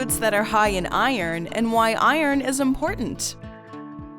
foods that are high in iron and why iron is important.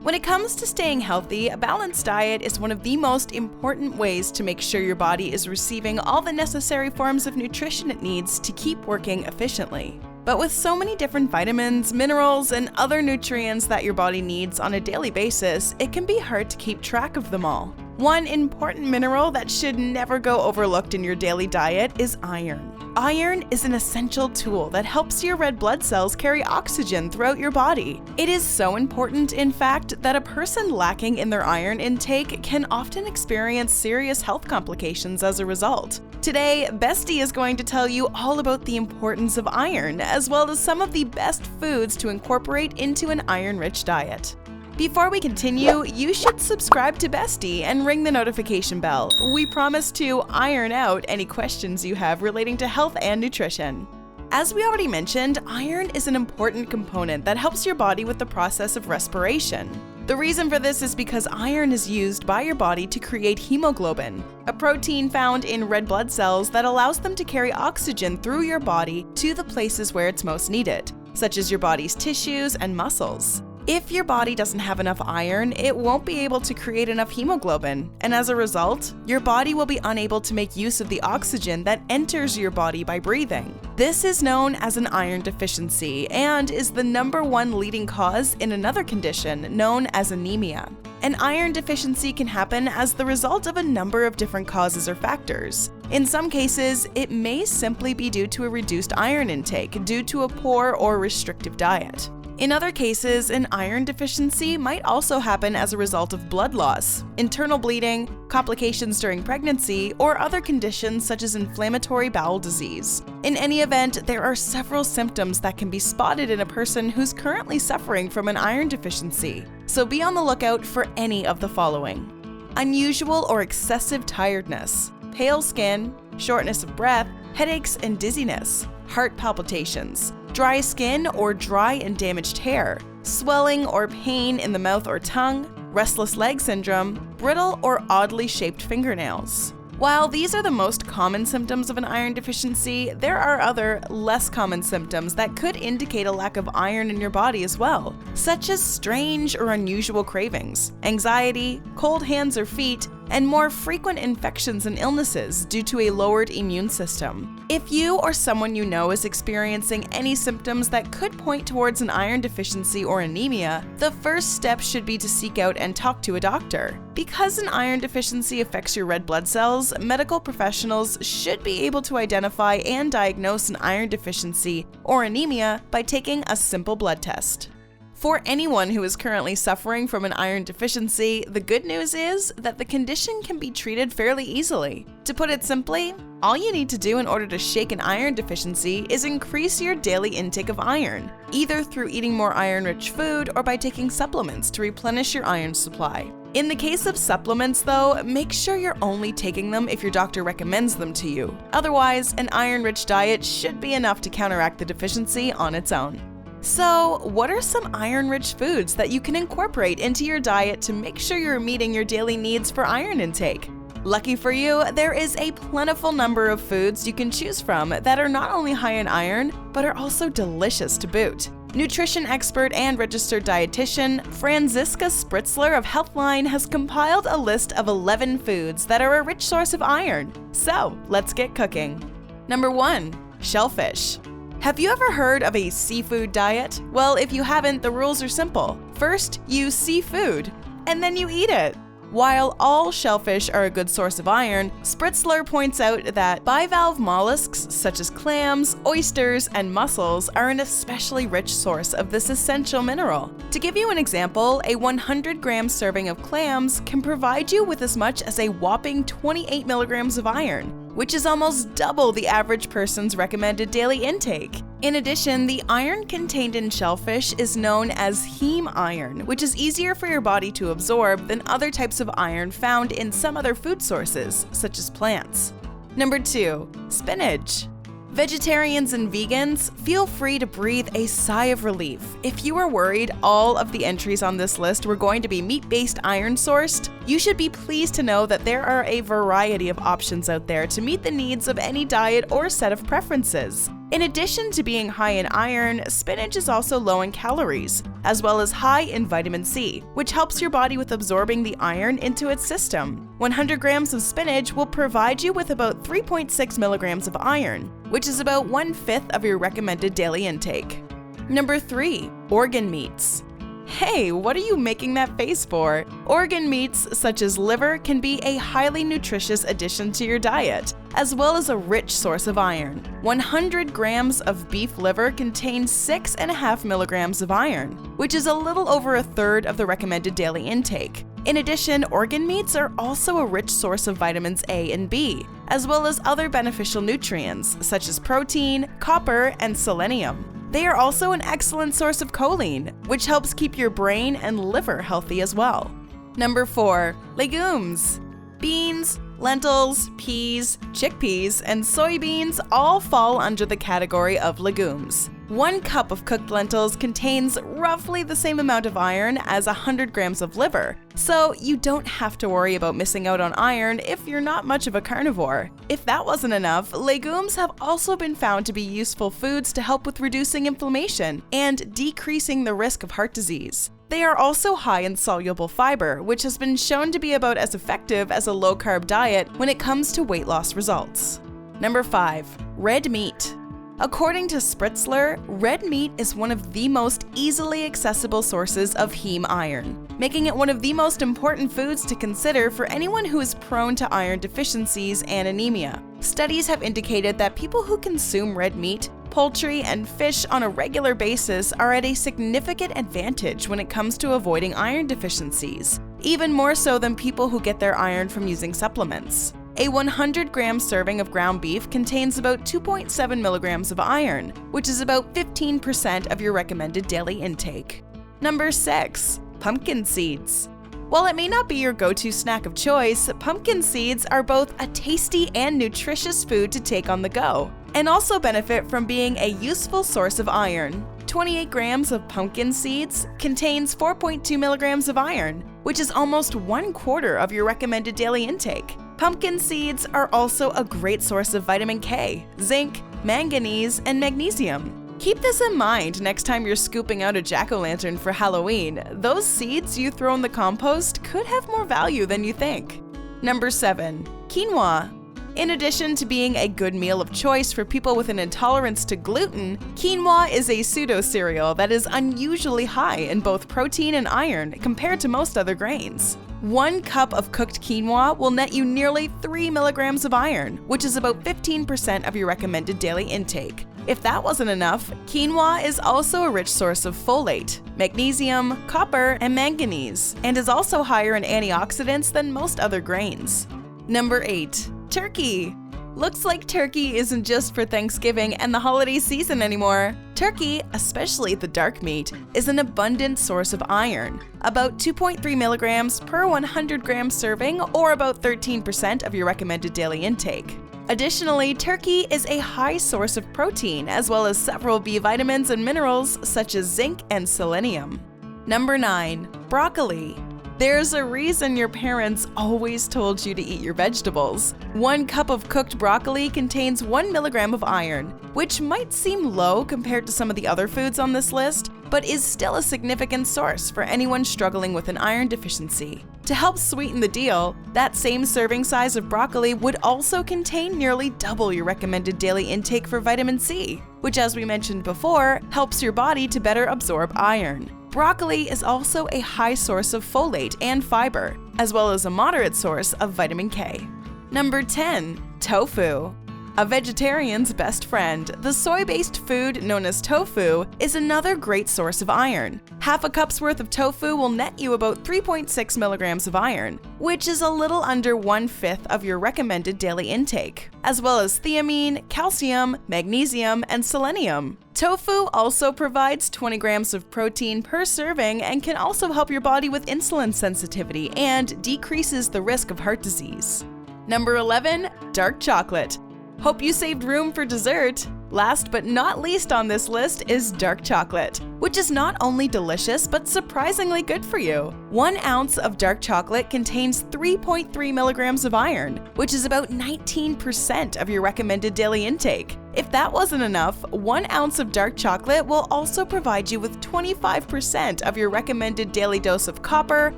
When it comes to staying healthy, a balanced diet is one of the most important ways to make sure your body is receiving all the necessary forms of nutrition it needs to keep working efficiently. But with so many different vitamins, minerals, and other nutrients that your body needs on a daily basis, it can be hard to keep track of them all. One important mineral that should never go overlooked in your daily diet is iron. Iron is an essential tool that helps your red blood cells carry oxygen throughout your body. It is so important, in fact, that a person lacking in their iron intake can often experience serious health complications as a result. Today, Bestie is going to tell you all about the importance of iron, as well as some of the best foods to incorporate into an iron-rich diet. Before we continue, you should subscribe to Bestie and ring the notification bell. We promise to iron out any questions you have relating to health and nutrition. As we already mentioned, iron is an important component that helps your body with the process of respiration. The reason for this is because iron is used by your body to create hemoglobin, a protein found in red blood cells that allows them to carry oxygen through your body to the places where it's most needed, such as your body's tissues and muscles. If your body doesn't have enough iron, it won't be able to create enough hemoglobin, and as a result, your body will be unable to make use of the oxygen that enters your body by breathing. This is known as an iron deficiency and is the #1 leading cause in another condition known as anemia. An iron deficiency can happen as the result of a number of different causes or factors. In some cases, it may simply be due to a reduced iron intake due to a poor or restrictive diet. In other cases, an iron deficiency might also happen as a result of blood loss, internal bleeding, complications during pregnancy, or other conditions such as inflammatory bowel disease. In any event, there are several symptoms that can be spotted in a person who's currently suffering from an iron deficiency, so be on the lookout for any of the following: unusual or excessive tiredness, pale skin, shortness of breath, headaches and dizziness, heart palpitations, dry skin or dry and damaged hair, swelling or pain in the mouth or tongue, restless leg syndrome, brittle or oddly shaped fingernails. While these are the most common symptoms of an iron deficiency, there are other, less common symptoms that could indicate a lack of iron in your body as well, such as strange or unusual cravings, anxiety, cold hands or feet, and more frequent infections and illnesses due to a lowered immune system. If you or someone you know is experiencing any symptoms that could point towards an iron deficiency or anemia, the first step should be to seek out and talk to a doctor. Because an iron deficiency affects your red blood cells, medical professionals should be able to identify and diagnose an iron deficiency or anemia by taking a simple blood test. For anyone who is currently suffering from an iron deficiency, the good news is that the condition can be treated fairly easily. To put it simply, all you need to do in order to shake an iron deficiency is increase your daily intake of iron, either through eating more iron-rich food or by taking supplements to replenish your iron supply. In the case of supplements though, make sure you're only taking them if your doctor recommends them to you. Otherwise, an iron-rich diet should be enough to counteract the deficiency on its own. So, what are some iron-rich foods that you can incorporate into your diet to make sure you're meeting your daily needs for iron intake? Lucky for you, there is a plentiful number of foods you can choose from that are not only high in iron, but are also delicious to boot. Nutrition expert and registered dietitian Franziska Spritzler of Healthline has compiled a list of 11 foods that are a rich source of iron. So, let's get cooking. Number 1. Shellfish. Have you ever heard of a seafood diet? Well, if you haven't, the rules are simple. First, you see food, and then you eat it. While all shellfish are a good source of iron, Spritzler points out that bivalve mollusks such as clams, oysters, and mussels are an especially rich source of this essential mineral. To give you an example, a 100-gram serving of clams can provide you with as much as a whopping 28 milligrams of iron, which is almost double the average person's recommended daily intake. In addition, the iron contained in shellfish is known as heme iron, which is easier for your body to absorb than other types of iron found in some other food sources, such as plants. Number 2. Spinach. Vegetarians and vegans, feel free to breathe a sigh of relief. If you were worried all of the entries on this list were going to be meat-based iron sourced, you should be pleased to know that there are a variety of options out there to meet the needs of any diet or set of preferences. In addition to being high in iron, spinach is also low in calories, as well as high in vitamin C, which helps your body with absorbing the iron into its system. 100 grams of spinach will provide you with about 3.6 milligrams of iron, which is about 1/5 of your recommended daily intake. Number 3. Organ meats. Hey, what are you making that face for? Organ meats, such as liver, can be a highly nutritious addition to your diet, as well as a rich source of iron. 100 grams of beef liver contains 6.5 milligrams of iron, which is a little over 1/3 of the recommended daily intake. In addition, organ meats are also a rich source of vitamins A and B, as well as other beneficial nutrients, such as protein, copper, and selenium. They are also an excellent source of choline, which helps keep your brain and liver healthy as well. Number 4. Legumes. Beans, lentils, peas, chickpeas, and soybeans all fall under the category of legumes. 1 cup of cooked lentils contains roughly the same amount of iron as 100 grams of liver, so you don't have to worry about missing out on iron if you're not much of a carnivore. If that wasn't enough, legumes have also been found to be useful foods to help with reducing inflammation and decreasing the risk of heart disease. They are also high in soluble fiber, which has been shown to be about as effective as a low-carb diet when it comes to weight loss results. Number 5. Red meat. According to Spritzler, red meat is one of the most easily accessible sources of heme iron, making it one of the most important foods to consider for anyone who is prone to iron deficiencies and anemia. Studies have indicated that people who consume red meat, poultry, and fish on a regular basis are at a significant advantage when it comes to avoiding iron deficiencies, even more so than people who get their iron from using supplements. A 100-gram serving of ground beef contains about 2.7 milligrams of iron, which is about 15% of your recommended daily intake. Number 6. Pumpkin seeds. While it may not be your go-to snack of choice, pumpkin seeds are both a tasty and nutritious food to take on the go, and also benefit from being a useful source of iron. 28 grams of pumpkin seeds contains 4.2 milligrams of iron, which is almost 1/4 of your recommended daily intake. Pumpkin seeds are also a great source of vitamin K, zinc, manganese, and magnesium. Keep this in mind next time you're scooping out a jack-o'-lantern for Halloween. Those seeds you throw in the compost could have more value than you think. Number 7. Quinoa. In addition to being a good meal of choice for people with an intolerance to gluten, quinoa is a pseudo-cereal that is unusually high in both protein and iron compared to most other grains. 1 cup of cooked quinoa will net you nearly 3 milligrams of iron, which is about 15% of your recommended daily intake. If that wasn't enough, quinoa is also a rich source of folate, magnesium, copper, and manganese, and is also higher in antioxidants than most other grains. Number 8. Turkey. Looks like turkey isn't just for Thanksgiving and the holiday season anymore. Turkey, especially the dark meat, is an abundant source of iron, about 2.3 milligrams per 100 gram serving, or about 13% of your recommended daily intake. Additionally, turkey is a high source of protein, as well as several B vitamins and minerals such as zinc and selenium. Number 9. Broccoli. There's a reason your parents always told you to eat your vegetables. 1 cup of cooked broccoli contains 1 milligram of iron, which might seem low compared to some of the other foods on this list, but is still a significant source for anyone struggling with an iron deficiency. To help sweeten the deal, that same serving size of broccoli would also contain nearly double your recommended daily intake for vitamin C, which, as we mentioned before, helps your body to better absorb iron. Broccoli is also a high source of folate and fiber, as well as a moderate source of vitamin K. Number 10. Tofu. A vegetarian's best friend, the soy-based food known as tofu is another great source of iron. Half a cup's worth of tofu will net you about 3.6 milligrams of iron, which is a little under 1/5 of your recommended daily intake, as well as thiamine, calcium, magnesium, and selenium. Tofu also provides 20 grams of protein per serving and can also help your body with insulin sensitivity and decreases the risk of heart disease. Number 11. Dark chocolate. Hope you saved room for dessert. Last but not least on this list is dark chocolate, which is not only delicious but surprisingly good for you. 1 ounce of dark chocolate contains 3.3 milligrams of iron, which is about 19% of your recommended daily intake. If that wasn't enough, 1 ounce of dark chocolate will also provide you with 25% of your recommended daily dose of copper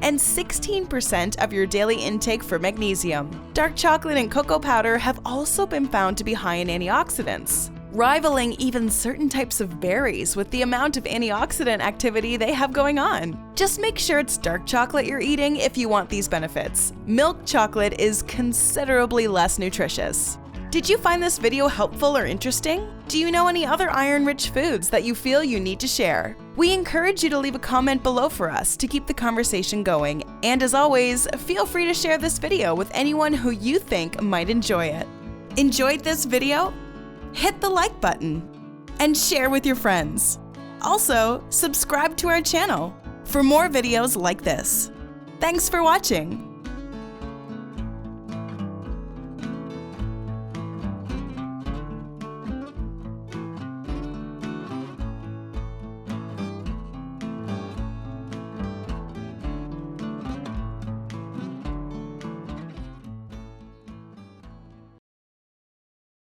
and 16% of your daily intake for magnesium. Dark chocolate and cocoa powder have also been found to be high in antioxidants, rivaling even certain types of berries with the amount of antioxidant activity they have going on. Just make sure it's dark chocolate you're eating if you want these benefits. Milk chocolate is considerably less nutritious. Did you find this video helpful or interesting? Do you know any other iron-rich foods that you feel you need to share? We encourage you to leave a comment below for us to keep the conversation going. And as always, feel free to share this video with anyone who you think might enjoy it. Enjoyed this video? Hit the like button and share with your friends. Also, subscribe to our channel for more videos like this. Thanks for watching.